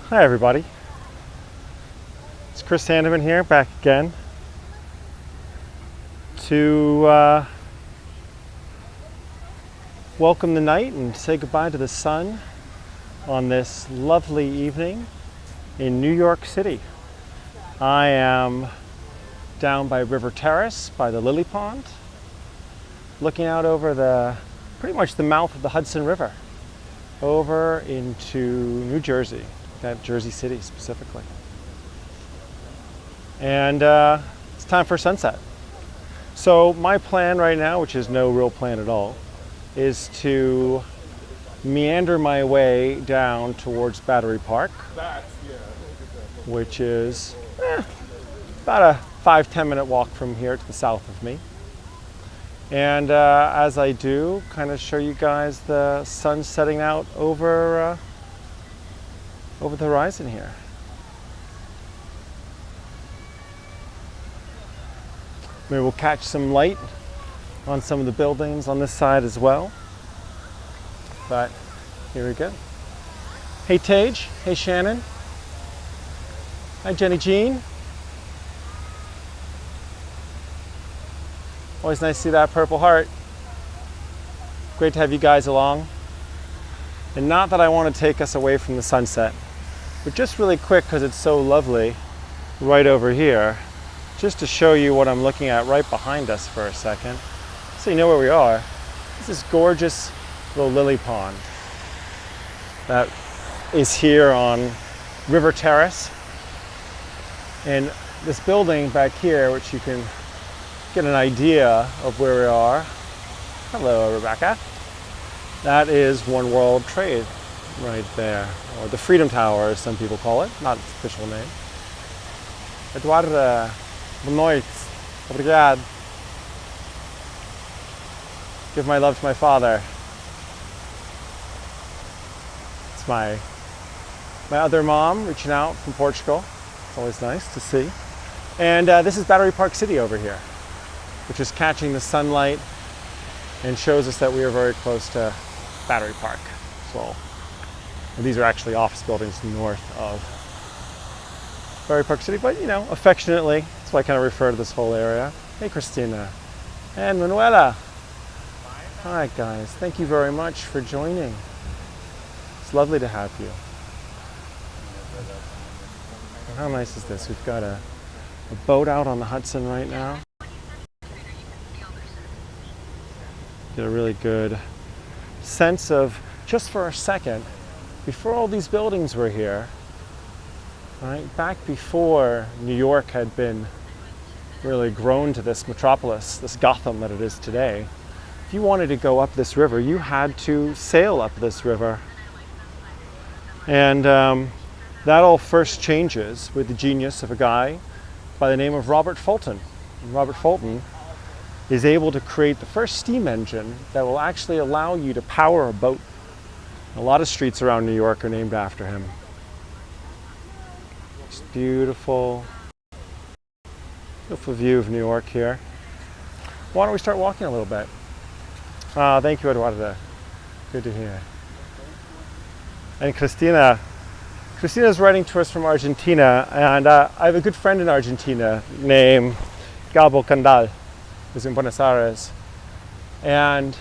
Hi everybody, it's Chris Sandeman here, back again to welcome the night and say goodbye to the sun on this lovely evening in New York City. I am down by River Terrace by the Lily Pond, looking out over pretty much the mouth of the Hudson River over into New Jersey, that Jersey City specifically. And it's time for sunset. So my plan right now, which is no real plan at all, is to meander my way down towards Battery Park, which is about a 5-10 minute walk from here to the south of me. And as I do, kind of show you guys the sun setting out over the horizon here. Maybe we'll catch some light on some of the buildings on this side as well. But here we go. Hey Tage, hey Shannon. Hi Jenny Jean. Always nice to see that Purple Heart. Great to have you guys along. And not that I want to take us away from the sunset, but just really quick, because it's so lovely right over here, just to show you what I'm looking at right behind us for a second, so you know where we are. This is gorgeous little lily pond that is here on River Terrace. And this building back here, which you can get an idea of where we are. Hello, Rebecca. That is One World Trade right there, or the Freedom Tower, as some people call it, not its official name. Eduardo, boa noite. Obrigado. Give my love to my father. It's my other mom reaching out from Portugal. It's always nice to see. And this is Battery Park City over here, which is catching the sunlight and shows us that we are very close to Battery Park. So, and these are actually office buildings north of Battery Park City, but you know, affectionately, that's why I kind of refer to this whole area. Hey Christina and Manuela. Hi guys, thank you very much for joining. It's lovely to have you. And how nice is this? We've got a boat out on the Hudson right now. Get a really good sense of, just for a second, before all these buildings were here, right, back before New York had been really grown to this metropolis, this Gotham that it is today, if you wanted to go up this river, you had to sail up this river. And that all first changes with the genius of a guy by the name of Robert Fulton. And Robert Fulton is able to create the first steam engine that will actually allow you to power a boat. A lot of streets around New York are named after him. It's beautiful, beautiful view of New York here. Why don't we start walking a little bit? Thank you, Eduardo. Good to hear. And Christina's writing to us from Argentina, and I have a good friend in Argentina named Gabo Candal, who's in Buenos Aires, and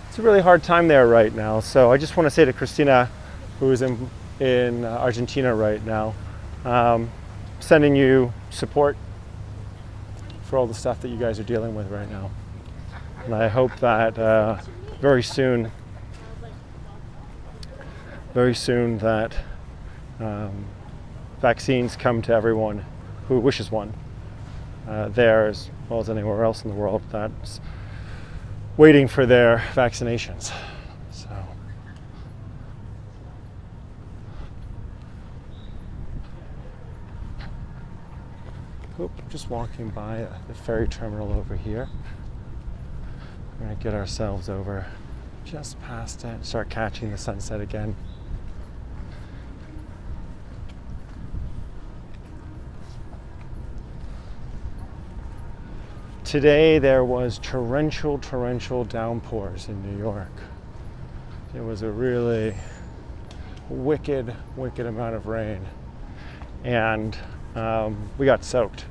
it's a really hard time there right now. So I just want to say to Christina, who is in Argentina right now, sending you support for all the stuff that you guys are dealing with right now. And I hope that very soon that vaccines come to everyone who wishes one, there as well as anywhere else in the world that's waiting for their vaccinations. So, just walking by the ferry terminal over here. We're going to get ourselves over just past it, start catching the sunset again. Today there was torrential downpours in New York. It was a really wicked amount of rain, and we got soaked.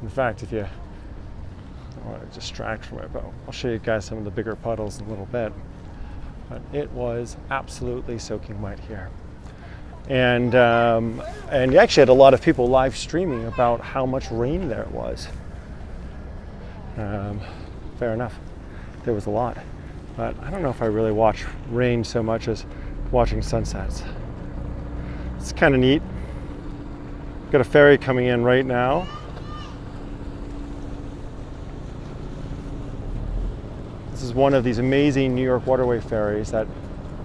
In fact, if you, I don't want to distract from it, but I'll show you guys some of the bigger puddles in a little bit. But it was absolutely soaking wet here. And you actually had a lot of people live streaming about how much rain there was. Fair enough, there was a lot. But I don't know if I really watch rain so much as watching sunsets. It's kind of neat. Got a ferry coming in right now. This is one of these amazing New York waterway ferries that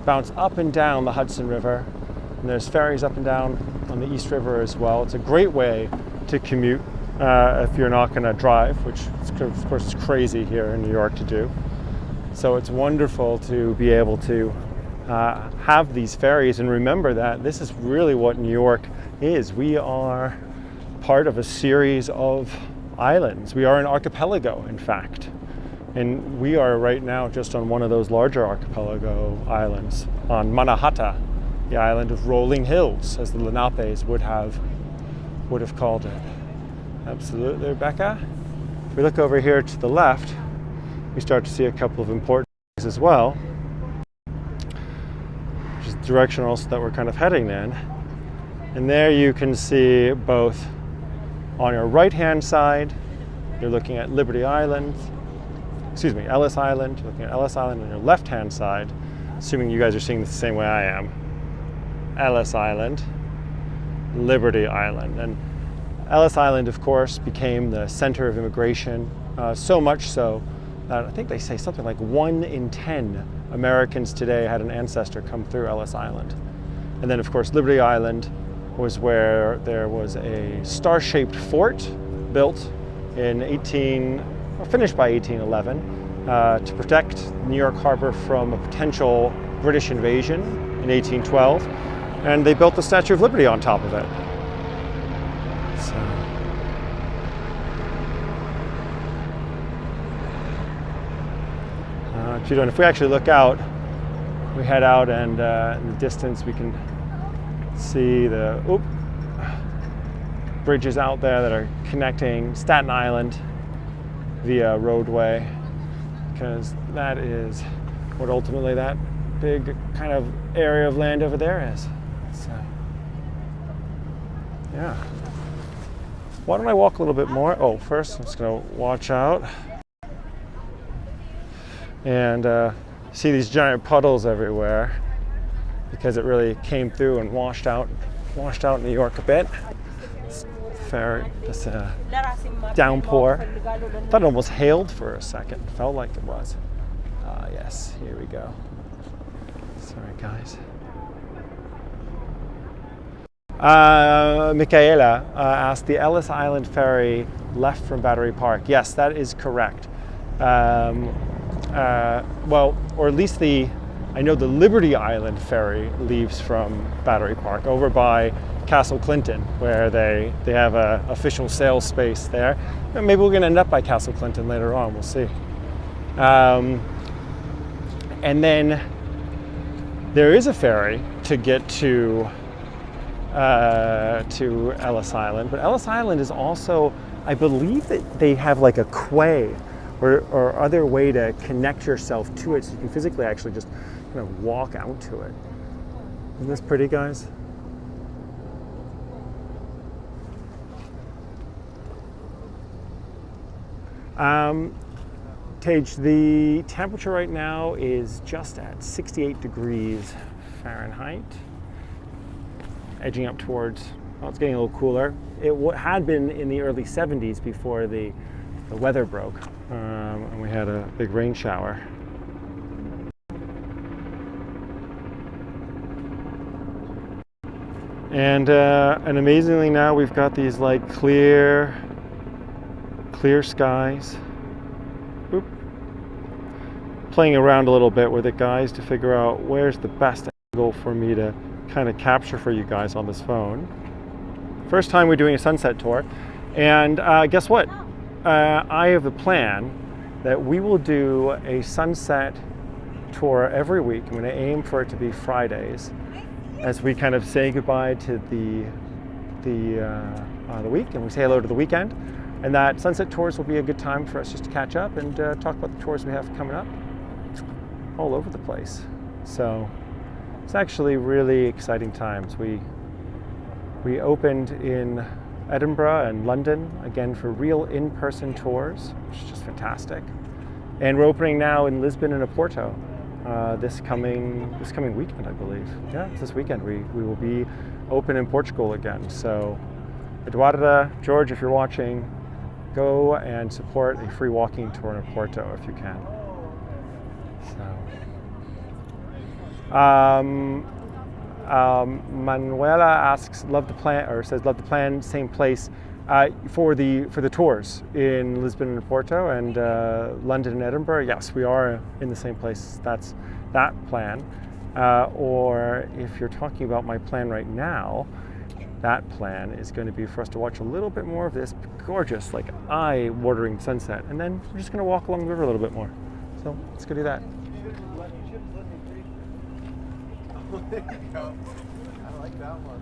bounce up and down the Hudson River. And there's ferries up and down on the East River as well. It's a great way to commute if you're not going to drive, which of course is crazy here in New York to do. So it's wonderful to be able to have these ferries and remember that this is really what New York is. We are part of a series of islands. We are an archipelago, in fact. And we are right now just on one of those larger archipelago islands, on Mannahatta, the island of rolling hills, as the Lenapes would have called it. Absolutely, Rebecca. If we look over here to the left, we start to see a couple of important things as well, which is the direction also that we're kind of heading in. And there you can see both on your right-hand side, you're looking at Ellis Island. You're looking at Ellis Island on your left-hand side, assuming you guys are seeing this the same way I am. Ellis Island, Liberty Island. And Ellis Island, of course, became the center of immigration, so much so that I think they say something like 1 in 10 Americans today had an ancestor come through Ellis Island. And then, of course, Liberty Island was where there was a star-shaped fort built in finished by 1811 to protect New York Harbor from a potential British invasion in 1812. And they built the Statue of Liberty on top of it. So. If we actually look out, we head out and in the distance we can see the bridges out there that are connecting Staten Island via roadway, because that is what ultimately that big kind of area of land over there is. So, yeah. Why don't I walk a little bit more? Oh, first I'm just going to watch out and see these giant puddles everywhere, because it really came through and washed out New York a bit. This downpour. Thought it almost hailed for a second. Felt like it was. Yes, here we go. Sorry, guys. Michaela asked, the Ellis Island ferry left from Battery Park. Yes, that is correct. Well, or at least I know the Liberty Island ferry leaves from Battery Park over by Castle Clinton, where they have a official sales space there. And maybe we're going to end up by Castle Clinton later on. We'll see. And then there is a ferry to get to Ellis Island, but Ellis Island is also, I believe that they have like a quay or other way to connect yourself to it, so you can physically actually just kind of walk out to it. Isn't this pretty, guys? Tage, the temperature right now is just at 68 degrees Fahrenheit, edging up towards, well, it's getting a little cooler. It had been in the early 70s before the weather broke, and we had a big rain shower. And amazingly now we've got these like clear skies. Oop. Playing around a little bit with it, guys, to figure out where's the best angle for me to kind of capture for you guys on this phone. First time we're doing a sunset tour, and guess what? I have a plan that we will do a sunset tour every week. I'm going to aim for it to be Fridays, as we kind of say goodbye to the week, and we say hello to the weekend. And that sunset tours will be a good time for us just to catch up and talk about the tours we have coming up all over the place. So it's actually really exciting times. We opened in Edinburgh and London again for real in-person tours, which is just fantastic. And we're opening now in Lisbon and Oporto this coming weekend, I believe. Yeah, it's this weekend. We will be open in Portugal again. So Eduarda, George, if you're watching, go and support a free walking tour in Oporto if you can. So, Manuela asks, love the plan, or says, love the plan, same place for the tours in Lisbon and Porto and London and Edinburgh. Yes, we are in the same place. That's that plan. Or if you're talking about my plan right now, that plan is going to be for us to watch a little bit more of this gorgeous, like eye-watering sunset, and then we're just going to walk along the river a little bit more. So let's go do that. There you go. I like that one.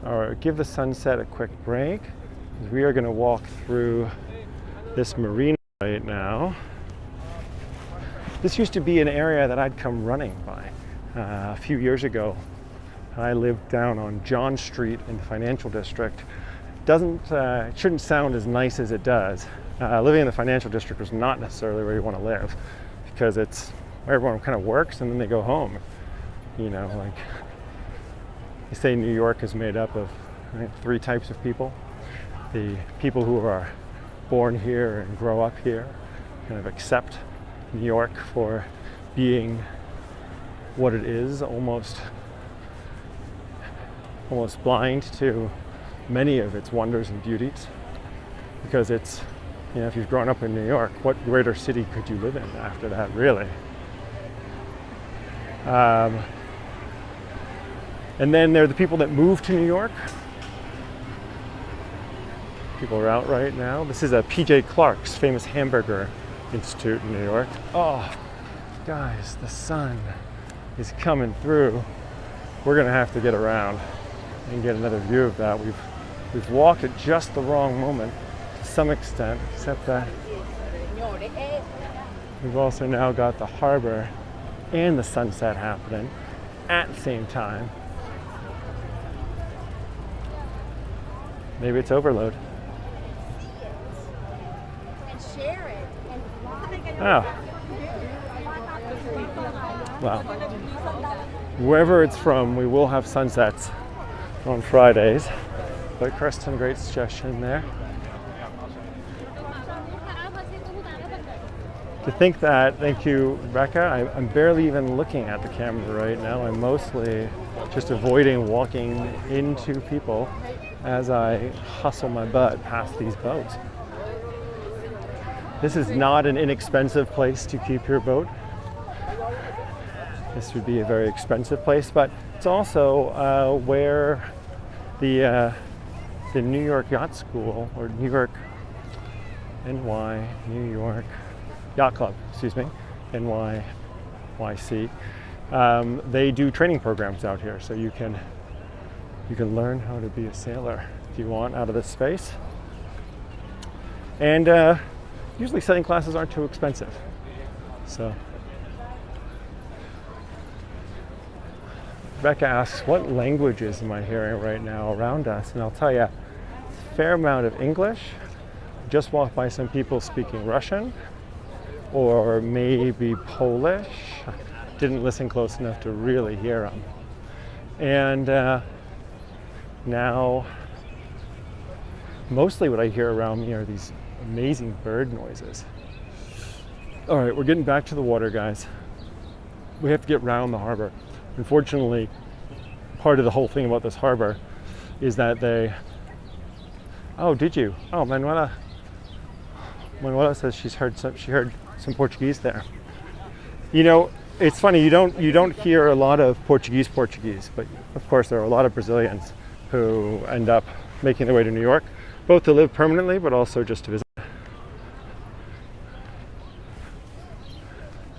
All right, give the sunset a quick break. We are going to walk through this marina right now. This used to be an area that I'd come running by a few years ago. I lived down on John Street in the financial district. It shouldn't sound as nice as it does. Living in the financial district was not necessarily where you want to live, because it's where everyone kind of works and then they go home. You know, like they say New York is made up of, I think, 3 types of people. The people who are born here and grow up here, kind of accept New York for being what it is, almost blind to many of its wonders and beauties, because it's, you know, if you've grown up in New York, what greater city could you live in after that, really? And then there are the people that move to New York. People are out right now. This is a PJ Clark's famous hamburger institute in New York. Oh, guys, the sun is coming through. We're gonna have to get around and get another view of that. We've walked at just the wrong moment to some extent, except that we've also now got the harbor and the sunset happening at the same time. Maybe it's overload. And share it. Oh. Well, wherever it's from, we will have sunsets on Fridays. But Kristen, great suggestion there. To think that, thank you, Rebecca, I'm barely even looking at the camera right now. I'm mostly just avoiding walking into people as I hustle my butt past these boats. This is not an inexpensive place to keep your boat. This would be a very expensive place, but it's also where the New York Yacht School, or New York Yacht Club, NYC, they do training programs out here, so you can learn how to be a sailor if you want out of this space. And usually sailing classes aren't too expensive. So Rebecca asks, what languages am I hearing right now around us? And I'll tell you, a fair amount of English. Just walked by some people speaking Russian, or maybe Polish. Didn't listen close enough to really hear them. And now, mostly what I hear around me are these amazing bird noises. All right, we're getting back to the water, guys. We have to get round the harbor. Unfortunately, part of the whole thing about this harbor is that they... Oh, did you? Oh, Manuela says she heard some Portuguese there. You know, it's funny, you don't hear a lot of Portuguese, but of course there are a lot of Brazilians who end up making their way to New York, both to live permanently, but also just to visit.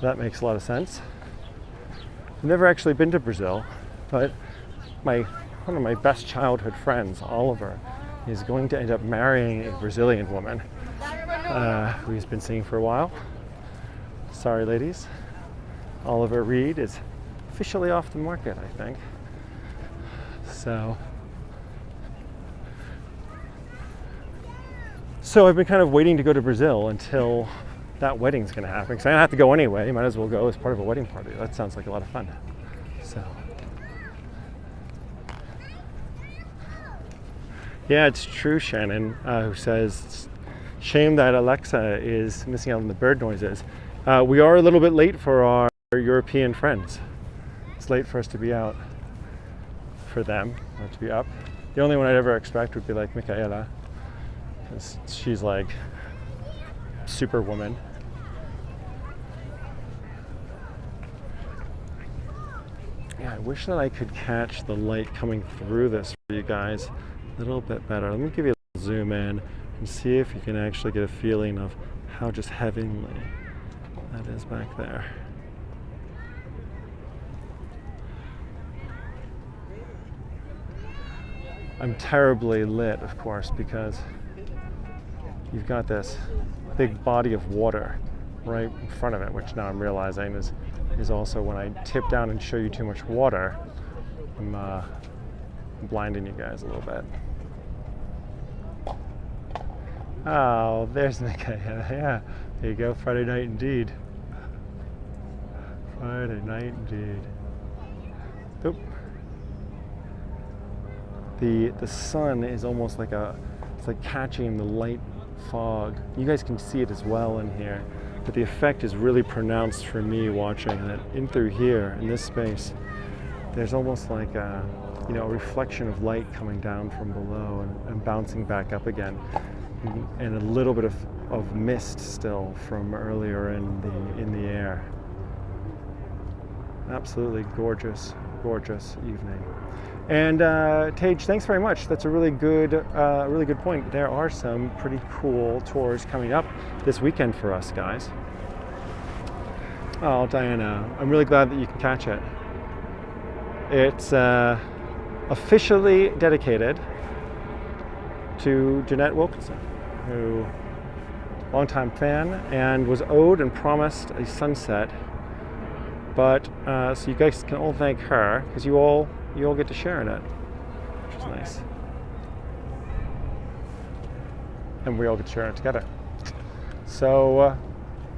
That makes a lot of sense. I've never actually been to Brazil. But one of my best childhood friends, Oliver, is going to end up marrying a Brazilian woman who he's been seeing for a while. Sorry, ladies. Oliver Reed is officially off the market, I think. So I've been kind of waiting to go to Brazil until that wedding's going to happen, because I don't have to go anyway. Might as well go as part of a wedding party. That sounds like a lot of fun. So, yeah, it's true, Shannon, who says, shame that Alexa is missing out on the bird noises. We are a little bit late for our European friends. It's late for us to be out for them, or to be up. The only one I'd ever expect would be like Michaela, because she's like superwoman. Yeah, I wish that I could catch the light coming through this for you guys a little bit better. Let me give you a little zoom in and see if you can actually get a feeling of how just heavenly that is back there. I'm terribly lit, of course, because you've got this big body of water right in front of it, which now I'm realizing is also, when I tip down and show you too much water, I'm blinding you guys a little bit. Oh, there's Michaela. Yeah, there you go. Friday night indeed. Friday night indeed. Oop. The sun is almost like it's like catching the light fog. You guys can see it as well in here, but the effect is really pronounced for me watching it in through here in this space. There's almost like a reflection of light coming down from below and bouncing back up again, and a little bit of mist still from earlier in the air. Absolutely gorgeous, gorgeous evening. And Tage, thanks very much. That's a really good point. There are some pretty cool tours coming up this weekend for us, guys. Oh, Diana, I'm really glad that you can catch it. It's officially dedicated to Jeanette Wilkinson, who longtime fan and was owed and promised a sunset. But so you guys can all thank her, because you all get to share in it, which is nice. And we all get to share it together. So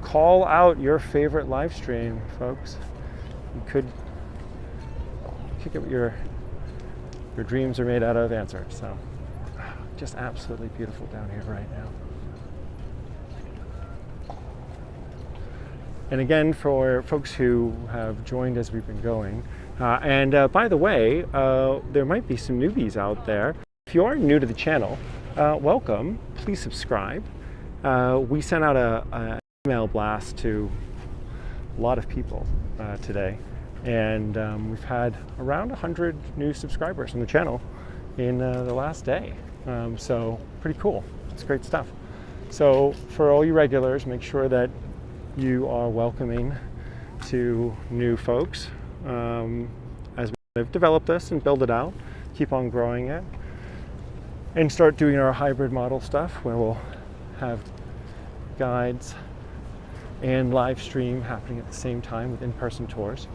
call out your favorite live stream, folks. You could get what your dreams are made out of answer. So just absolutely beautiful down here right now. And again, for folks who have joined as we've been going, and by the way, there might be some newbies out there. If you are new to the channel, welcome. Please subscribe. We sent out an email blast to a lot of people today, and we've had around 100 new subscribers on the channel in the last day. So pretty cool. It's great stuff. So for all you regulars, make sure that you are welcoming to new folks as we've developed this and build it out, keep on growing it, and start doing our hybrid model stuff where we'll have guides and live stream happening at the same time with in-person tours.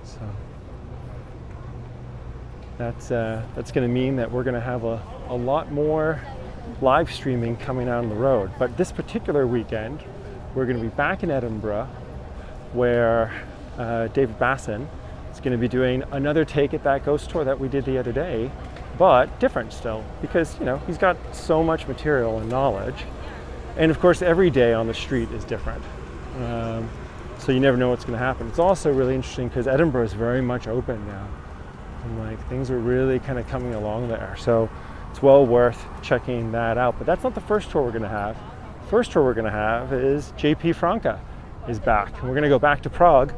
So that's going to mean that we're going to have a lot more live streaming coming out on the road. But this particular weekend, we're going to be back in Edinburgh, where David Basson is going to be doing another take at that ghost tour that we did the other day, but different still, because he's got so much material and knowledge, and of course every day on the street is different, so you never know what's going to happen. It's also really interesting because Edinburgh is very much open now, and like things are really kind of coming along there, so it's well worth checking that out. But that's not the first tour we're going to have. First tour we're going to have is JP Franca is back, and we're going to go back to Prague,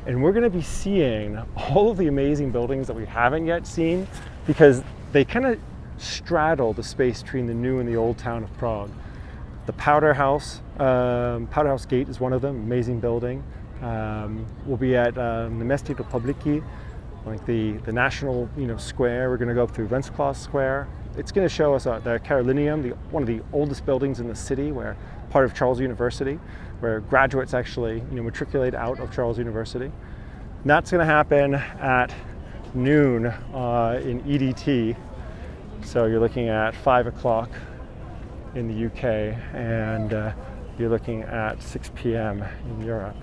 and we're going to be seeing all of the amazing buildings that we haven't yet seen, because they kind of straddle the space between the new and the old town of Prague. The Powder House Gate is one of them, amazing building. We'll be at Namestí Republiky, like the national square. We're going to go up through Wenceslas Square. It's going to show us the Carolinum, one of the oldest buildings in the city, where part of Charles University, where graduates actually matriculate out of Charles University. And that's going to happen at noon in EDT. So you're looking at 5 o'clock in the UK, and you're looking at 6 p.m. in Europe.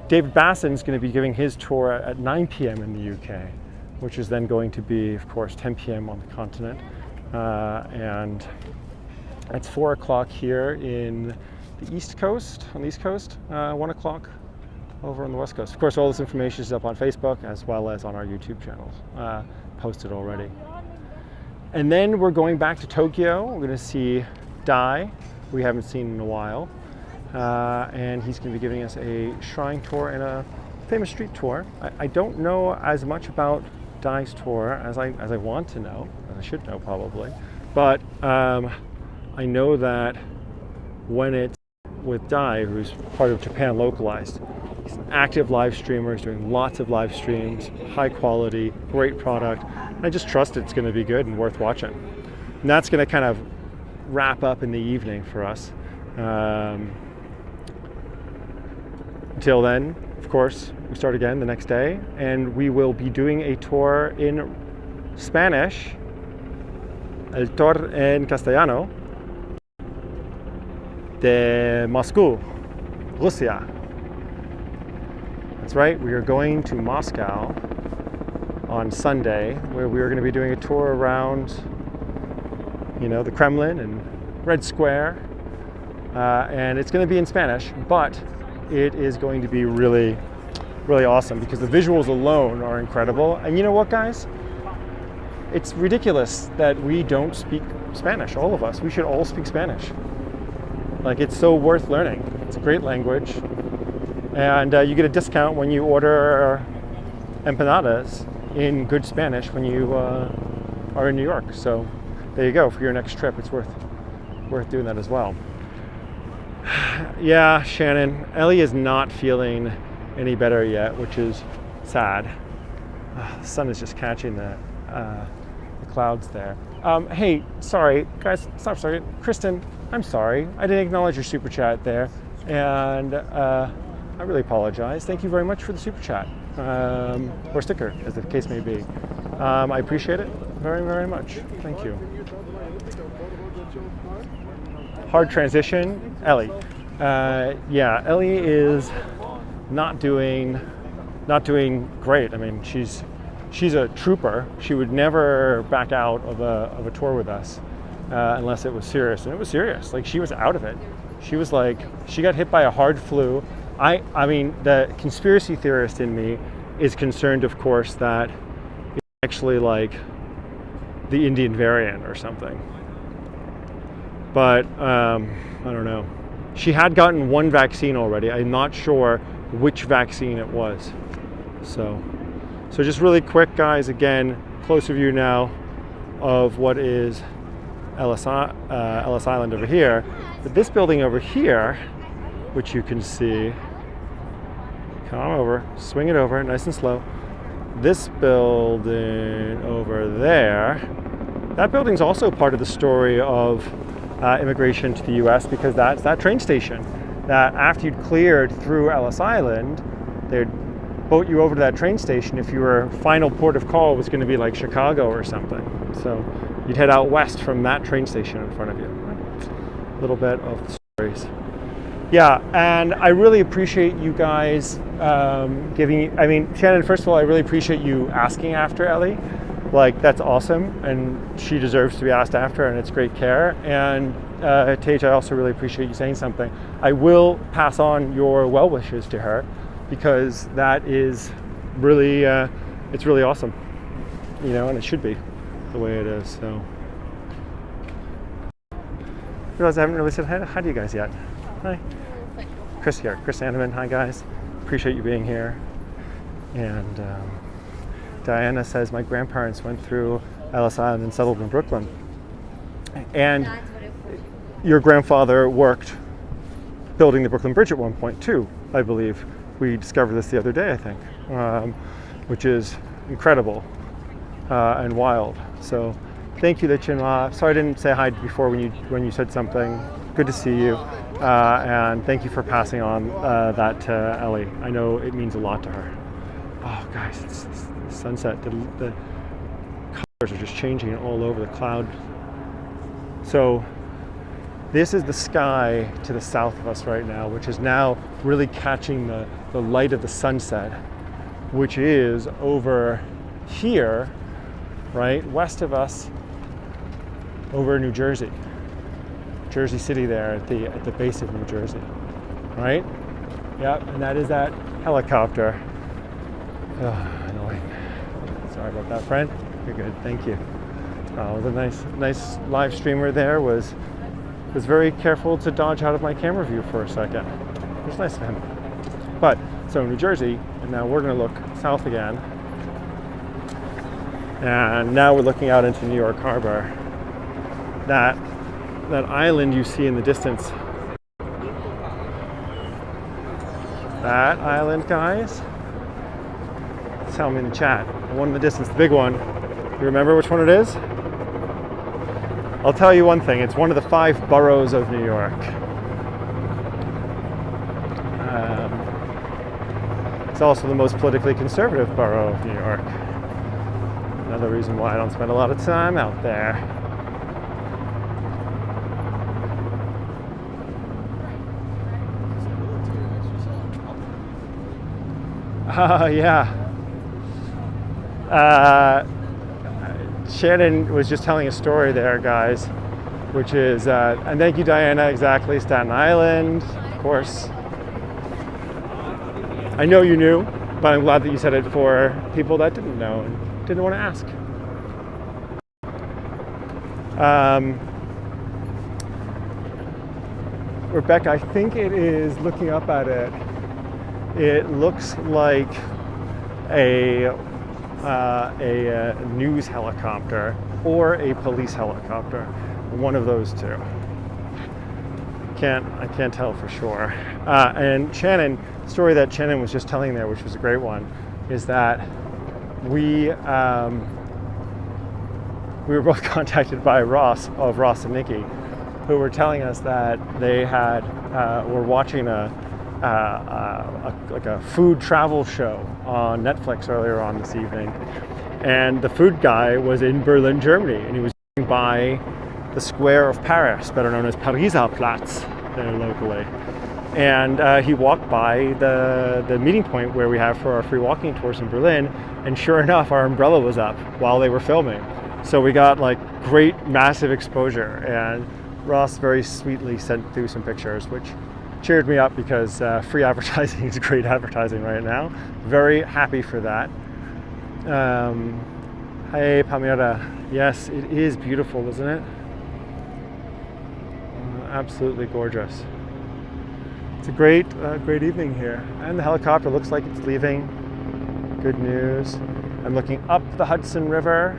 David Bassen's going to be giving his tour at 9 p.m. in the UK, which is then going to be, of course, 10 p.m. on the continent. And it's 4 o'clock here in the East Coast, 1 o'clock over on the West Coast. Of course, all this information is up on Facebook as well as on our YouTube channels, posted already. And then we're going back to Tokyo. We're going to see Dai, we haven't seen in a while. And he's going to be giving us a shrine tour and a famous street tour. I don't know as much about Dai's tour as I want to know, as I should know probably. But I know that when it's with Dai, who's part of Japan Localized, he's an active live streamer. He's doing lots of live streams, high quality, great product. I just trust it's going to be good and worth watching. And that's going to kind of wrap up in the evening for us. Until then, of course, we start again the next day, and we will be doing a tour in Spanish, el tour en castellano, de Moscú, Russia. That's right, we are going to Moscow on Sunday, where we are going to be doing a tour around, the Kremlin and Red Square, and it's going to be in Spanish, but it is going to be really, really awesome because the visuals alone are incredible. And you know what, guys? It's ridiculous that we don't speak Spanish, all of us. We should all speak Spanish. Like, it's so worth learning. It's a great language. And you get a discount when you order empanadas in good Spanish when you are in New York. So there you go. For your next trip, it's worth doing that as well. Yeah, Shannon, Ellie is not feeling any better yet, which is sad. The sun is just catching the clouds there. Hey, sorry, guys, stop, sorry. Kristen, I'm sorry. I didn't acknowledge your super chat there, and I really apologize. Thank you very much for the super chat, or sticker, as the case may be. I appreciate it very, very much. Thank you. Hard transition, Ellie. Yeah, Ellie is not doing great. I mean, she's a trooper. She would never back out of a tour with us unless it was serious, and it was serious. Like, she was out of it. She was like, she got hit by a hard flu. I mean, the conspiracy theorist in me is concerned, of course, that it's actually like the Indian variant or something. But I don't know. She had gotten one vaccine already. I'm not sure which vaccine it was. So just really quick, guys, again, closer view now of what is Ellis Island over here. But this building over here, which you can see, come over, swing it over, nice and slow. This building over there, that building's also part of the story of immigration to the US, because that's that train station that after you'd cleared through Ellis Island, they'd boat you over to that train station if your final port of call was going to be like Chicago or something. So you'd head out west from that train station in front of you. A little bit of the stories. Yeah, and I really appreciate you guys Shannon, first of all, I really appreciate you asking after Ellie. Like, that's awesome, and she deserves to be asked after, and it's great care. And Tage, I also really appreciate you saying something. I will pass on your well wishes to her, because that is really, it's really awesome, and it should be the way it is. So, I realize I haven't really said hi to you guys yet. Hi, Chris here, Chris Sandeman. Hi guys, appreciate you being here. And Diana says, my grandparents went through Ellis Island and settled in Brooklyn. And your grandfather worked building the Brooklyn Bridge at one point too, I believe. We discovered this the other day, I think, which is incredible and wild. So thank you, Lichinma. Sorry I didn't say hi before when you said something. Good to see you. And thank you for passing on that to Ellie. I know it means a lot to her. Oh, guys, it's the sunset. The colors are just changing all over the cloud. So this is the sky to the south of us right now, which is now really catching the light of the sunset, which is over here, right, west of us, over New Jersey. Jersey City there at the base of New Jersey, right? Yep, and that is that helicopter. Oh, annoying. Sorry about that, friend. You're good, thank you. The nice live streamer there was very careful to dodge out of my camera view for a second. It was nice of him. But, so New Jersey, and now we're gonna look south again. And now we're looking out into New York Harbor. That island you see in the distance. That island, guys. Tell me in the chat. The one in the distance, the big one. You remember which one it is? I'll tell you one thing. It's one of the 5 boroughs of New York. It's also the most politically conservative borough of New York. Another reason why I don't spend a lot of time out there. Yeah. Shannon was just telling a story there, guys, which is, and thank you, Diana, exactly, Staten Island, of course. I know you knew, but I'm glad that you said it for people that didn't know and didn't want to ask. Rebecca, I think it is, looking up at it, it looks like a news helicopter or a police helicopter, one of those two. I can't tell for sure. And Shannon, the story that Shannon was just telling there, which was a great one, is that we were both contacted by Ross and Nikki, who were telling us that they were watching a food travel show on Netflix earlier on this evening, and the food guy was in Berlin, Germany, and he was by the square of Paris, better known as Pariserplatz there locally, and he walked by the meeting point where we have for our free walking tours in Berlin, and sure enough, our umbrella was up while they were filming, so we got like great massive exposure, and Ross very sweetly sent through some pictures, which cheered me up because free advertising is great advertising right now. Very happy for that. Hey, Palmyra. Yes, it is beautiful, isn't it? Absolutely gorgeous. It's a great evening here. And the helicopter looks like it's leaving. Good news. I'm looking up the Hudson River.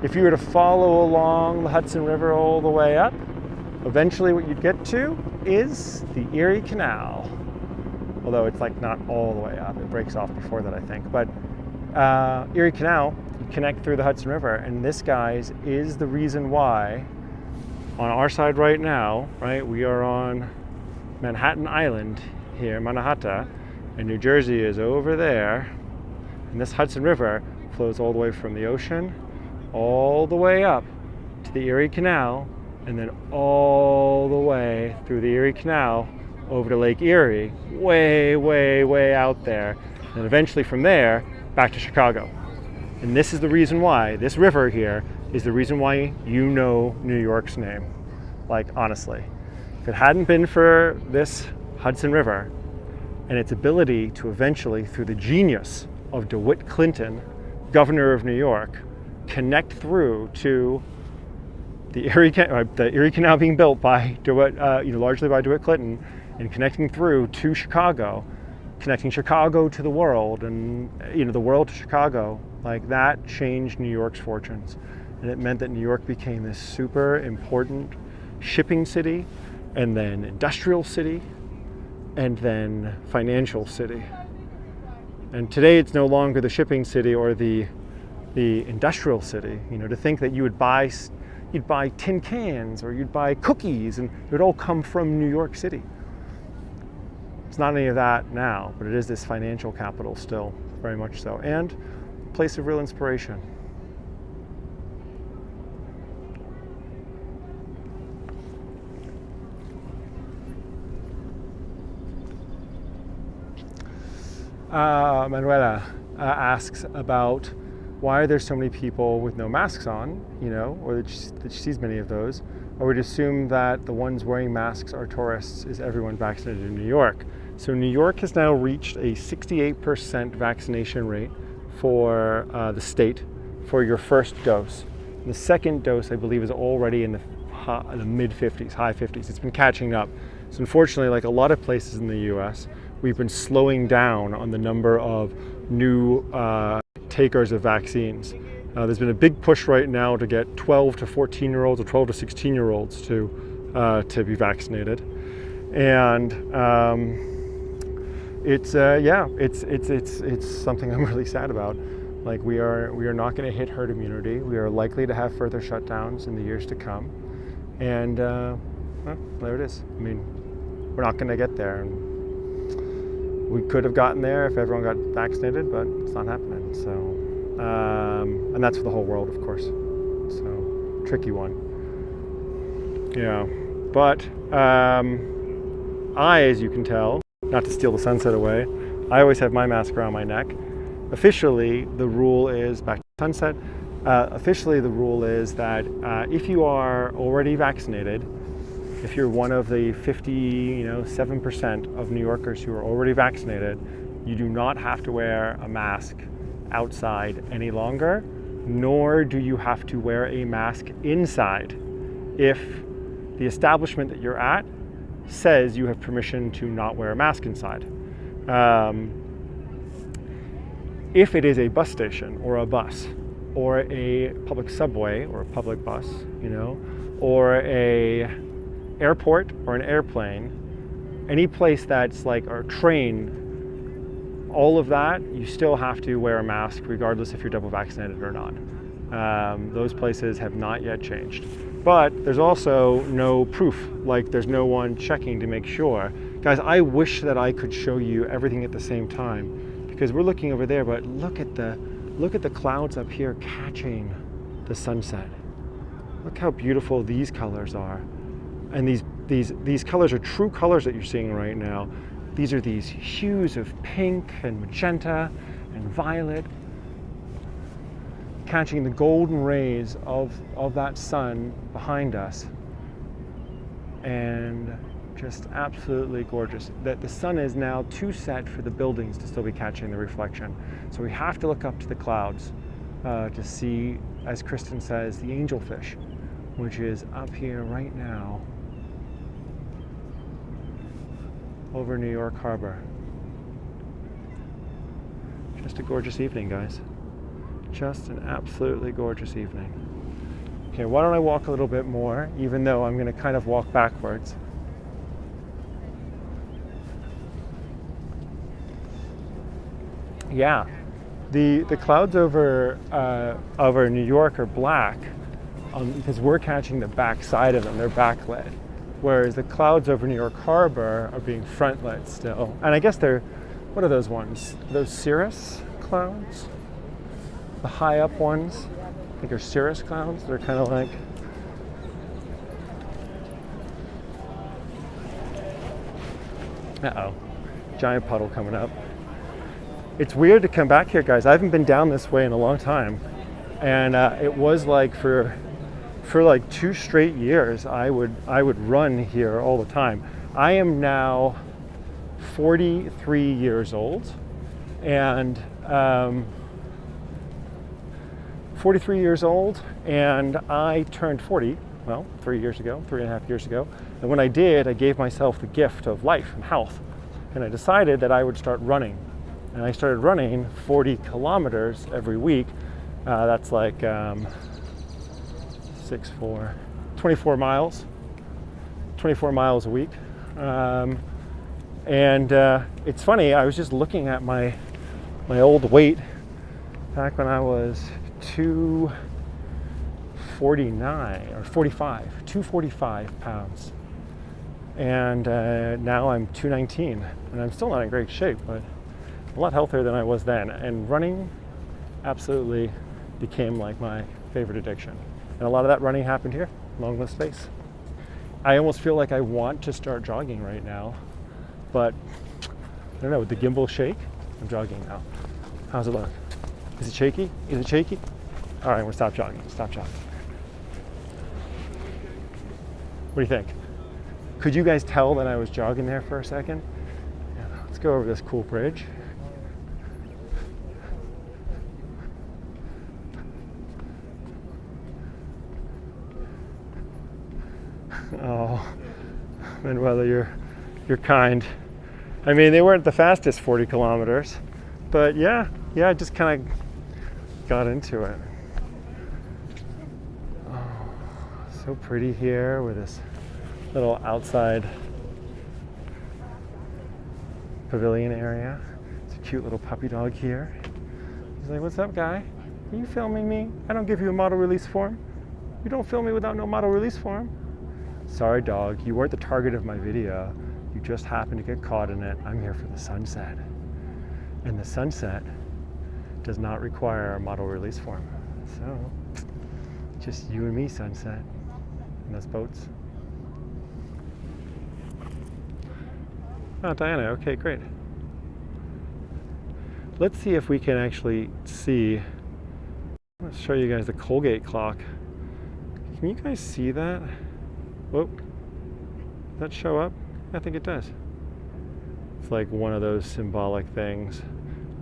If you were to follow along the Hudson River all the way up, eventually what you'd get to is the Erie Canal. Although it's like not all the way up, it breaks off before that, I think. But Erie Canal, you connect through the Hudson River, and this, guys, is the reason why on our side right now, right, we are on Manhattan Island here, Manhattan, and New Jersey is over there, and this Hudson River flows all the way from the ocean all the way up to the Erie Canal, and then all the way through the Erie Canal over to Lake Erie, way, way, way out there, and eventually from there back to Chicago. And this is the reason why, this river here is the reason why you know New York's name. Like, honestly, if it hadn't been for this Hudson River and its ability to eventually, through the genius of DeWitt Clinton, governor of New York, connect through to the Erie Canal being built by DeWitt, largely by DeWitt Clinton, and connecting through to Chicago, connecting Chicago to the world, and the world to Chicago, like that changed New York's fortunes, and it meant that New York became this super important shipping city, and then industrial city, and then financial city. And today it's no longer the shipping city or the industrial city. You know, to think that you'd buy tin cans or you'd buy cookies and it would all come from New York City. It's not any of that now, but it is this financial capital still, very much so, and a place of real inspiration. Manuela asks about why are there so many people with no masks on, you know, or that she sees many of those. I would assume that the ones wearing masks are tourists. Is everyone vaccinated in New York? So New York has now reached a 68% vaccination rate for the state for your first dose. And the second dose, I believe, is already in the mid-50s, high 50s. It's been catching up. So unfortunately, like a lot of places in the US, we've been slowing down on the number of new takers of vaccines. There's been a big push right now to get 12 to 14-year-olds or 12 to 16-year-olds to be vaccinated, and it's something I'm really sad about. Like we are not going to hit herd immunity. We are likely to have further shutdowns in the years to come, and well, there it is. I mean, we're not going to get there. And we could have gotten there if everyone got vaccinated, but it's not happening. So, and that's for the whole world, of course. So, tricky one. Yeah, but I, as you can tell, not to steal the sunset away, I always have my mask around my neck. Officially, the rule is back to sunset. Officially, the rule is that if you are already vaccinated, if you're one of the 7% of New Yorkers who are already vaccinated, you do not have to wear a mask outside any longer, nor do you have to wear a mask inside if the establishment that you're at says you have permission to not wear a mask inside. If it is a bus station or a bus or a public subway or a public bus, you know, or a airport or an airplane, any place that's like a train, all of that, you still have to wear a mask regardless if you're double vaccinated or not. Those places have not yet changed. But there's also no proof, like there's no one checking to make sure. Guys, I wish that I could show you everything at the same time, because we're looking over there, but look at the clouds up here catching the sunset. Look how beautiful these colors are. And these colors are true colors that you're seeing right now. These are these hues of pink and magenta and violet, catching the golden rays of that sun behind us. And just absolutely gorgeous. That the sun is now too set for the buildings to still be catching the reflection. So we have to look up to the clouds to see, as Kristen says, the angelfish, which is up here right now over New York Harbor. Just a gorgeous evening, guys. Just an absolutely gorgeous evening. Okay, why don't I walk a little bit more, even though I'm going to kind of walk backwards. Yeah, the clouds over New York are black because we're catching the back side of them. They're backlit. Whereas the clouds over New York Harbor are being frontlit still. And I guess they're, what are those ones? Those cirrus clouds? The high up ones? I think are cirrus clouds. They're kind of like, uh-oh, giant puddle coming up. It's weird to come back here, guys. I haven't been down this way in a long time. And it was like for like 2 straight years, I would run here all the time. I am now 43 years old, and 43 years old, and I turned 40, well, 3.5 years ago. And when I did, I gave myself the gift of life and health, and I decided that I would start running. And I started running 40 kilometers every week. That's like 24 miles a week. And it's funny, I was just looking at my my old weight back when I was 249 or 45, 245 pounds. And now I'm 219, and I'm still not in great shape, but a lot healthier than I was then. And running absolutely became like my favorite addiction. And a lot of that running happened here along this space. I almost feel like I want to start jogging right now, but I don't know, with the gimbal shake, I'm jogging now. How's it look? Is it shaky? Is it shaky? All right, we'll stop jogging. Stop jogging. What do you think? Could you guys tell that I was jogging there for a second? Yeah, let's go over this cool bridge. Oh, Manuela, you're kind. I mean, they weren't the fastest 40 kilometers, but yeah, I just kind of got into it. Oh, so pretty here with this little outside pavilion area. It's a cute little puppy dog here. He's like, "What's up, guy? Are you filming me? I don't give you a model release form. You don't film me without no model release form." Sorry, dog, you weren't the target of my video. You just happened to get caught in it. I'm here for the sunset. And the sunset does not require a model release form. So, just you and me, sunset, and those boats. Oh, Diana, okay, great. Let's see if we can actually see. I'm going to show you guys the Colgate clock. Can you guys see that? Whoa, does that show up? I think it does. It's like one of those symbolic things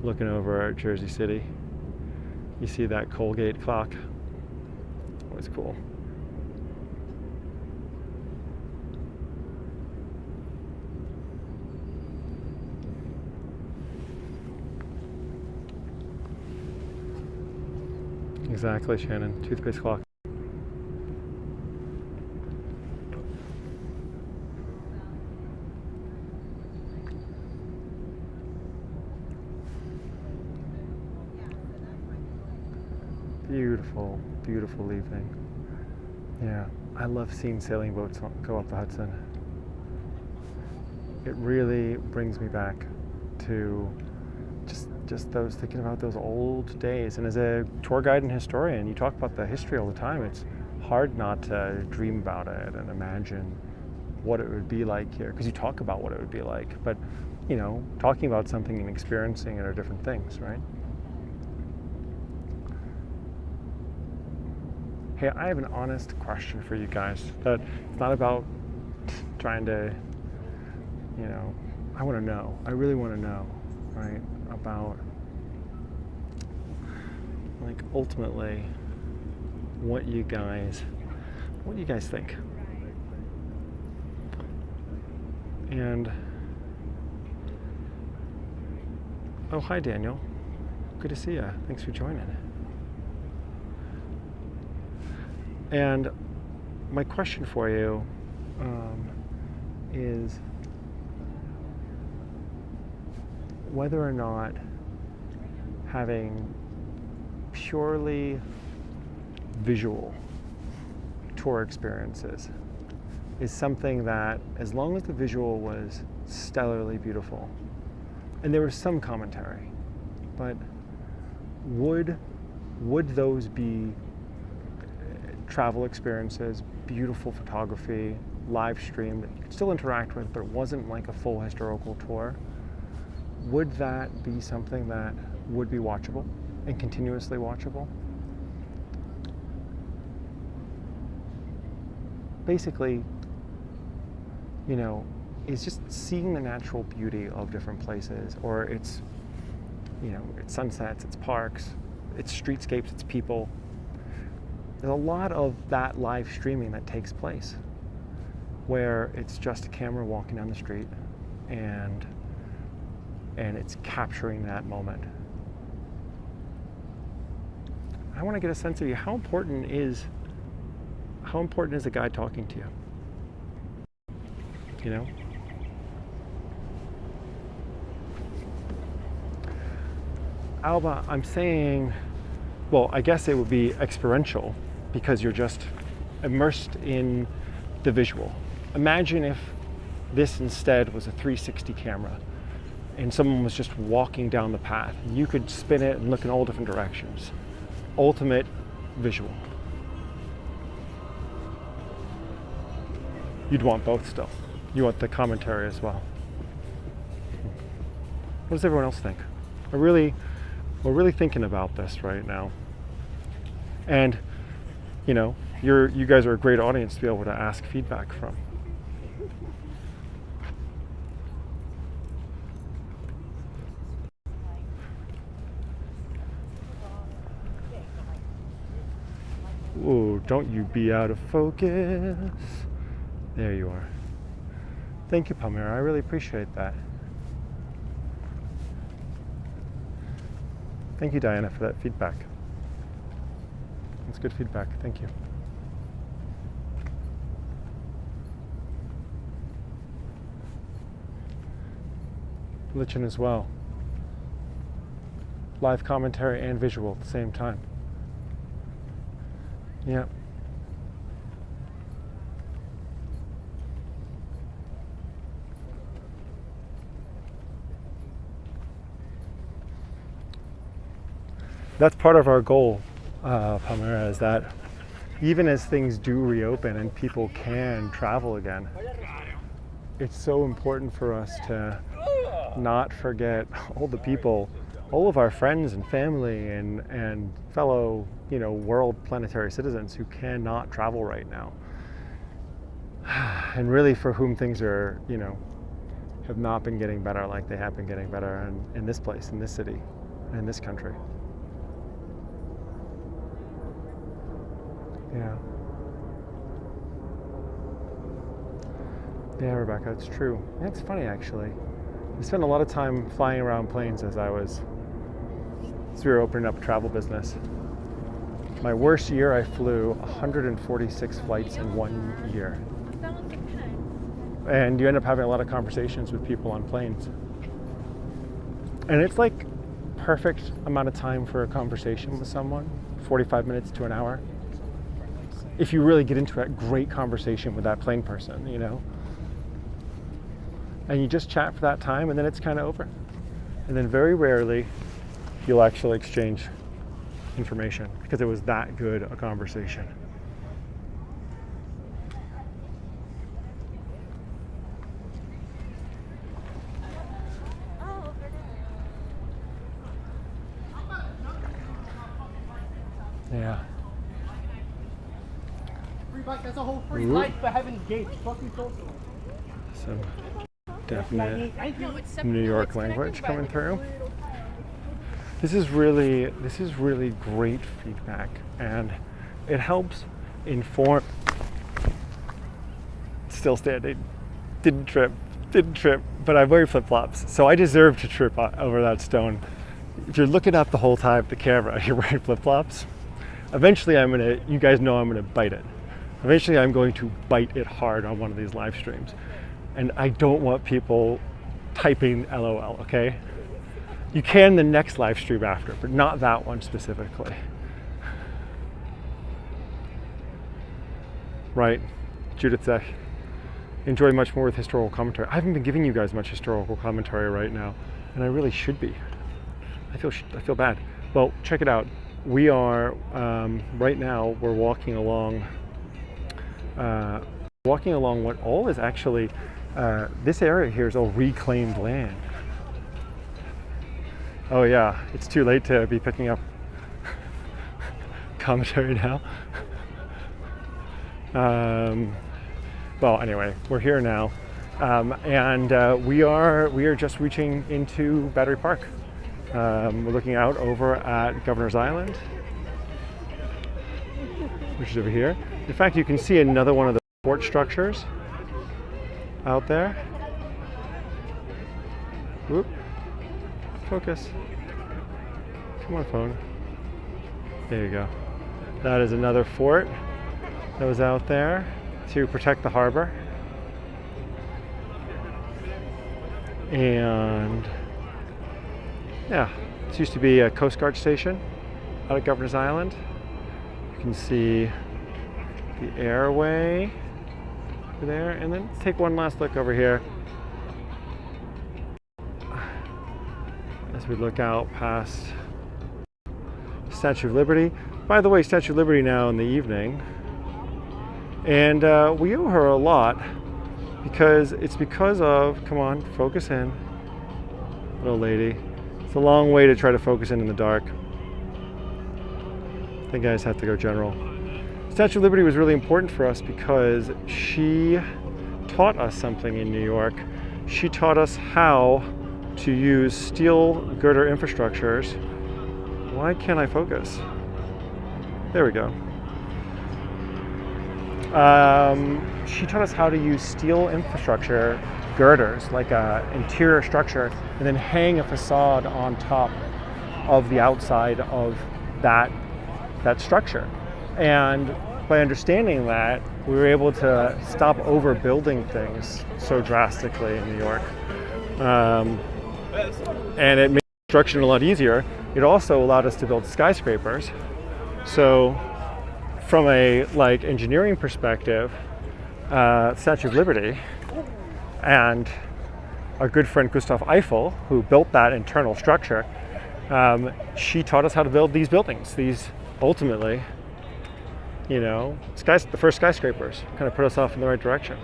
looking over at Jersey City. You see that Colgate clock? Always cool. Exactly, Shannon. Toothpaste clock. Beautiful, beautiful evening. Yeah, I love seeing sailing boats go up the Hudson. It really brings me back to just those, thinking about those old days. And as a tour guide and historian, you talk about the history all the time. It's hard not to dream about it and imagine what it would be like here, because you talk about what it would be like, but you know, talking about something and experiencing it are different things, right? Hey, I have an honest question for you guys. That it's not about trying to, you know, I want to know. I really want to know, right? About, like, ultimately, what you guys think. And oh, hi, Daniel. Good to see you. Thanks for joining. And my question for you is whether or not having purely visual tour experiences is something that, as long as the visual was stellarly beautiful, and there was some commentary, but would those be travel experiences, beautiful photography, live streamed, you could still interact with, but it wasn't like a full historical tour? Would that be something that would be watchable and continuously watchable? Basically, you know, is just seeing the natural beauty of different places, or it's, you know, it's sunsets, it's parks, it's streetscapes, it's people. There's a lot of that live streaming that takes place where it's just a camera walking down the street and it's capturing that moment. I want to get a sense of you. How important is a guy talking to you? You know? Alba, I'm saying, well, I guess it would be experiential because you're just immersed in the visual. Imagine if this instead was a 360 camera and someone was just walking down the path. You could spin it and look in all different directions. Ultimate visual. You'd want both still. You want the commentary as well. What does everyone else think? We're really thinking about this right now. And, you know, you guys are a great audience to be able to ask feedback from. Whoa, don't you be out of focus. There you are. Thank you, Palmyra. I really appreciate that. Thank you, Diana, for that feedback. That's good feedback. Thank you. Lichen as well. Live commentary and visual at the same time. Yeah. That's part of our goal, Palmyra, is that even as things do reopen and people can travel again, it's so important for us to not forget all the people, all of our friends and family and fellow, you know, world planetary citizens who cannot travel right now. And really for whom things are, you know, have not been getting better like they have been getting better in this place, in this city, in this country. Yeah. Yeah, Rebecca, it's true. It's funny actually. I spent a lot of time flying around planes as we were opening up a travel business. My worst year, I flew 146 flights in 1 year. And you end up having a lot of conversations with people on planes. And it's like perfect amount of time for a conversation with someone, 45 minutes to an hour. If you really get into a great conversation with that plane person, you know. And you just chat for that time and then it's kind of over. And then very rarely you'll actually exchange information because it was that good a conversation. Yeah. Free bike, that's a whole free life for Heaven's Gate. Fucking social. Some definite New York language coming through. This is really great feedback, and it helps inform. Still standing, didn't trip, but I'm wearing flip-flops, so I deserve to trip over that stone. If you're looking up the whole time at the camera, you're wearing flip-flops. Eventually, you guys know I'm gonna bite it. Eventually, I'm going to bite it hard on one of these live streams, and I don't want people typing LOL. Okay. You can the next live stream after, but not that one specifically. Right, Judith said, enjoy much more with historical commentary. I haven't been giving you guys much historical commentary right now, and I really should be. I feel bad. Well, check it out. We are, right now, we're walking along what all is actually, this area here is all reclaimed land. Oh yeah, it's too late to be picking up commentary now. Well, anyway, we're here now, and we are just reaching into Battery Park. We're looking out over at Governor's Island, which is over here. In fact, you can see another one of the port structures out there. Whoop. Focus. Come on, phone. There you go. That is another fort that was out there to protect the harbor. And Yeah, this used to be a Coast Guard station out at Governor's Island. You can see the airway there, and then take one last look over here as we look out past Statue of Liberty. By the way, Statue of Liberty now in the evening, and we owe her a lot because of, come on, focus in, little lady. It's a long way to try to focus in the dark. I think I just have to go general. Statue of Liberty was really important for us because she taught us something in New York. She taught us how to use steel girder infrastructures. Why can't I focus? There we go. She taught us how to use steel infrastructure girders, like an interior structure, and then hang a facade on top of the outside of that structure. And by understanding that, we were able to stop overbuilding things so drastically in New York. And it made construction a lot easier. It also allowed us to build skyscrapers. So from a engineering perspective, Statue of Liberty and our good friend Gustav Eiffel, who built that internal structure, she taught us how to build these buildings. These ultimately, the first skyscrapers, kind of put us off in the right direction.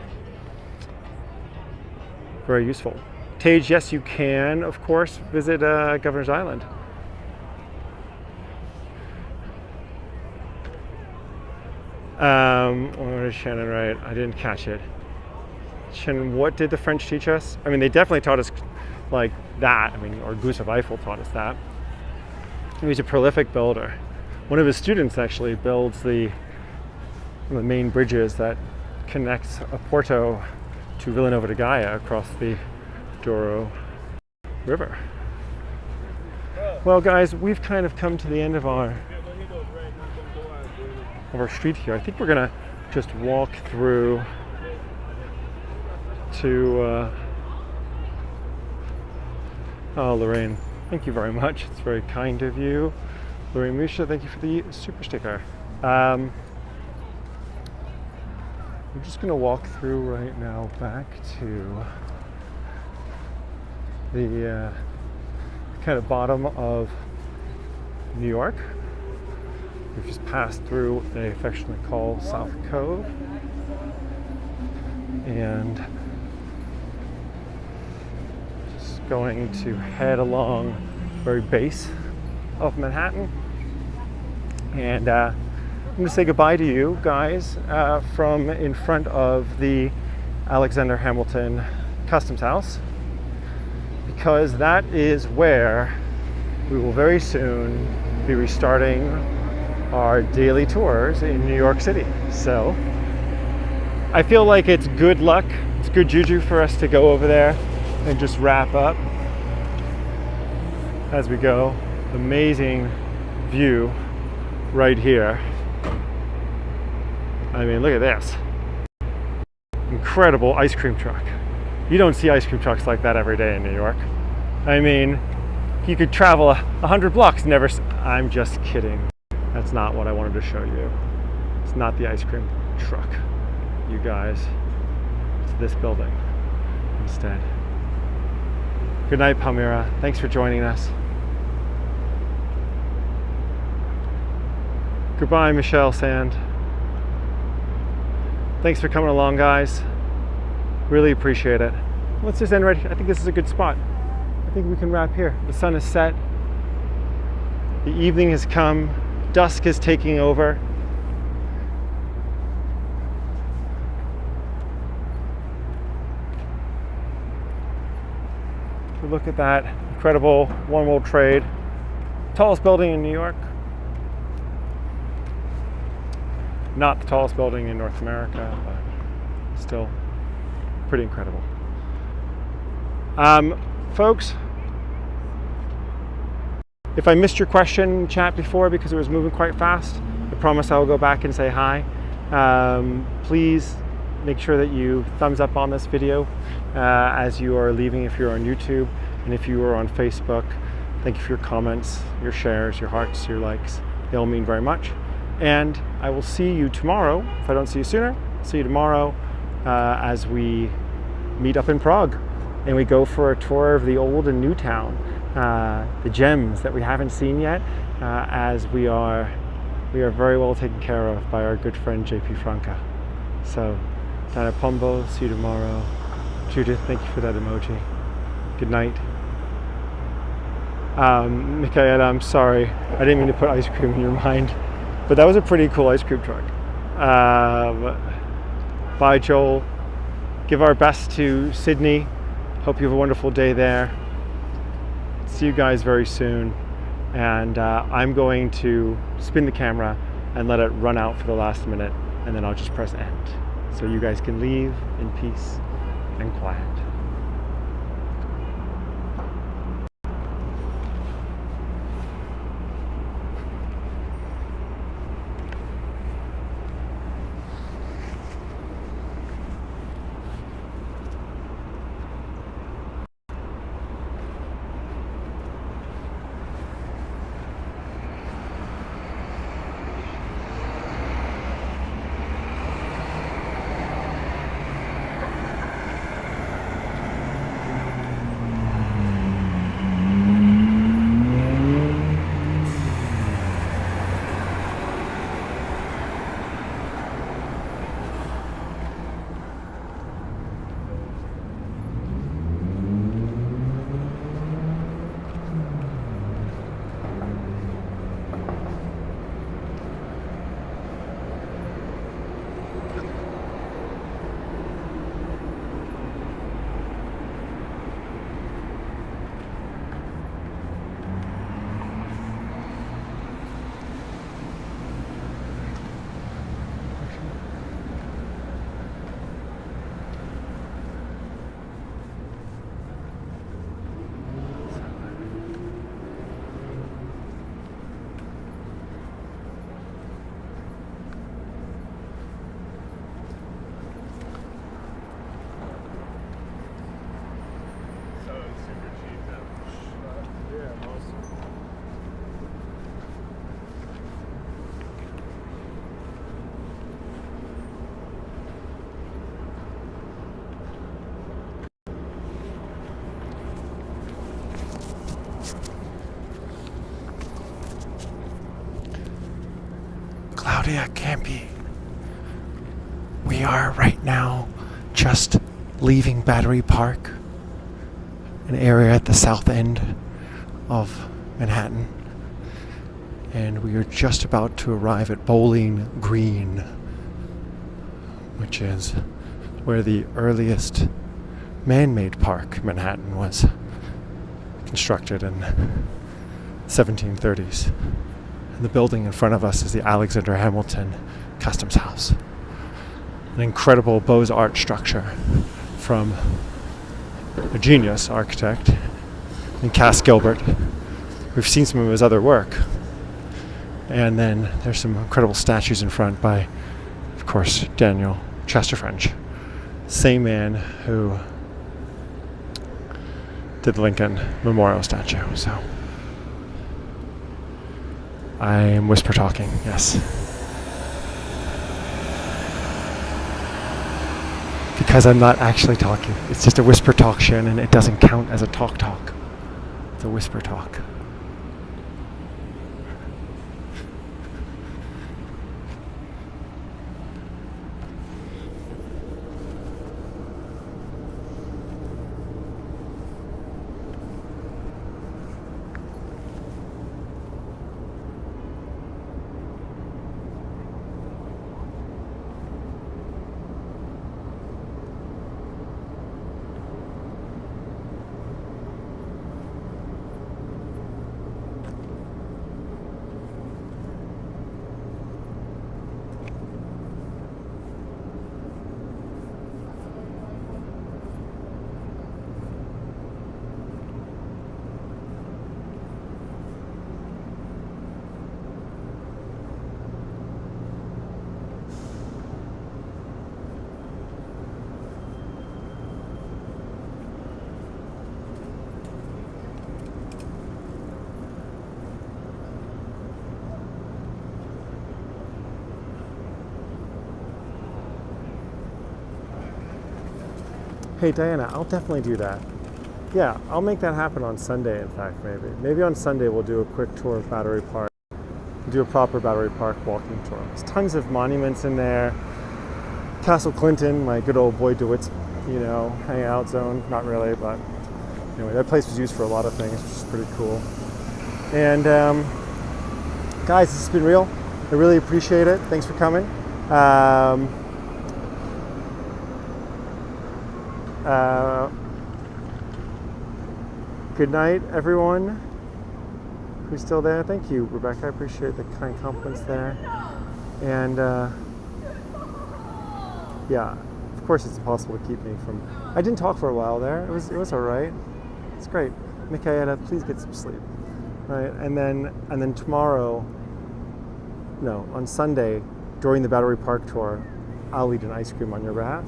Very useful. Tage, yes, you can, of course, visit Governor's Island. What did Shannon write? I didn't catch it. Shannon, what did the French teach us? I mean, they definitely taught us like that. I mean, or Gustav Eiffel taught us that. He was a prolific builder. One of his students actually builds one of the main bridges that connects Oporto to Villanova de Gaia across the Douro River. Well, guys, we've kind of come to the end of our street here. I think we're gonna just walk through to oh, Lorraine, thank you very much. It's very kind of you. Lorraine Misha, thank you for the super sticker. I'm just gonna walk through right now back to the kind of bottom of New York. We've just passed through what they affectionately call South Cove, and just going to head along the very base of Manhattan. And I'm going to say goodbye to you guys from in front of the Alexander Hamilton Customs House, because that is where we will very soon be restarting our daily tours in New York City. So I feel like it's good luck, it's good juju for us to go over there and just wrap up as we go. Amazing view right here. I mean, look at this. Incredible ice cream truck. You don't see ice cream trucks like that every day in New York. I mean, you could travel 100 blocks, never. I'm just kidding. That's not what I wanted to show you. It's not the ice cream truck, you guys. It's this building instead. Good night, Palmyra. Thanks for joining us. Goodbye, Michelle Sand. Thanks for coming along, guys. Really appreciate it. Let's just end right here. I think this is a good spot. I think we can wrap here. The sun is set. The evening has come. Dusk is taking over. Look at that incredible One World Trade. Tallest building in New York. Not the tallest building in North America, but still pretty incredible. Folks, if I missed your question in chat before because it was moving quite fast, I promise I will go back and say hi. Please make sure that you thumbs up on this video as you are leaving if you're on YouTube, and if you are on Facebook, Thank you for your comments, your shares, your hearts, your likes. They all mean very much. And I will see you tomorrow. If I don't see you sooner, see you tomorrow as we meet up in Prague and we go for a tour of the old and new town, the gems that we haven't seen yet, as we are very well taken care of by our good friend JP Franca. So, Dana Pombo, see you tomorrow. Judith, thank you for that emoji. Good night. Michaela, I'm sorry. I didn't mean to put ice cream in your mind, but that was a pretty cool ice cream truck. Bye, Joel. Give our best to Sydney. Hope you have a wonderful day there. See you guys very soon. And I'm going to spin the camera and let it run out for the last minute, and then I'll just press end. So you guys can leave in peace and quiet. Claudia Campi. We are right now just leaving Battery Park, an area at the south end of Manhattan, and we are just about to arrive at Bowling Green, which is where the earliest man-made park in Manhattan was constructed in 1730s. And the building in front of us is the Alexander Hamilton Customs House, an incredible Beaux-Arts structure from a genius architect named Cass Gilbert. We've seen some of his other work. And then there's some incredible statues in front by, of course, Daniel Chesterfrench, same man who did the Lincoln Memorial statue. So I am whisper talking, yes. Because I'm not actually talking. It's just a whisper talk, Shannon. It doesn't count as a talk. It's a whisper talk. Hey Diana, I'll definitely do that. Yeah, I'll make that happen on Sunday, in fact, maybe. Maybe on Sunday we'll do a quick tour of Battery Park. Do a proper Battery Park walking tour. There's tons of monuments in there. Castle Clinton, my good old boy DeWitt's, hangout zone. Not really, but anyway, that place was used for a lot of things, which is pretty cool. And guys, this has been real. I really appreciate it. Thanks for coming. Good night, everyone who's still there. Thank you, Rebecca. I appreciate the kind compliments there. And yeah, of course it's impossible to keep me from... I didn't talk for a while there. It was all right. It's great. Michaela, please get some sleep. Right, and then tomorrow, no, on Sunday, during the Battery Park tour, I'll eat an ice cream on your behalf.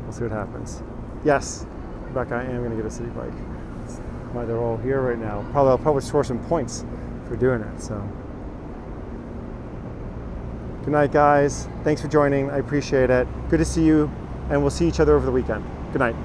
We'll see what happens. Yes, Rebecca, I am going to get a city bike. That's why they're all here right now. I'll probably score some points for doing it. So, good night, guys. Thanks for joining. I appreciate it. Good to see you, and we'll see each other over the weekend. Good night.